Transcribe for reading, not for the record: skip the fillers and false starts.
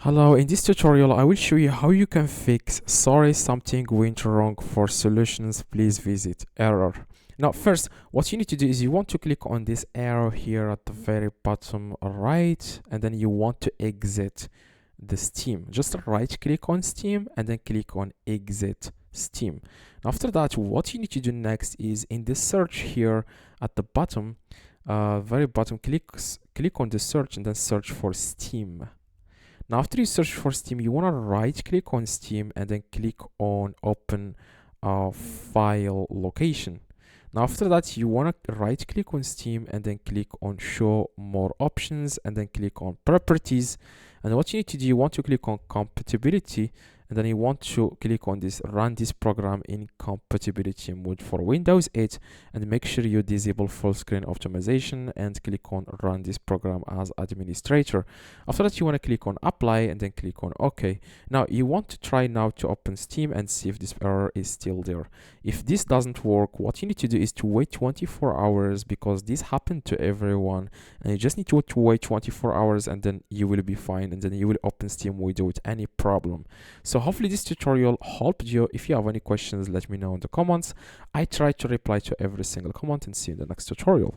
Hello, in this tutorial I will show you how you can fix "sorry something went wrong" for solutions. Please visit error. Now first, what you need to do is you want to click on this arrow here at the very bottom right, and then you want to exit the Steam. Just right click on Steam and then click on exit Steam. After that, what you need to do next is in the search here at the bottom, very bottom, click on the search and then search for Steam. Now after you search for Steam, you want to right click on Steam and then click on open file location. Now after that, you want to right click on Steam and then click on show more options and then click on properties. And what you need to do, you want to click on compatibility, and then you want to click on this run this program in compatibility mode for Windows 8, and make sure you disable full screen optimization and click on run this program as administrator. After that, you want to click on apply and then click on OK. Now you want to try now to open Steam and see if this error is still there. If this doesn't work, what you need to do is to wait 24 hours, because this happened to everyone, and you just need to wait 24 hours and then you will be fine, and then you will open Steam without any problem. So hopefully this tutorial helped you. If you have any questions, let me know in the comments. I try to reply to every single comment, and see you in the next tutorial.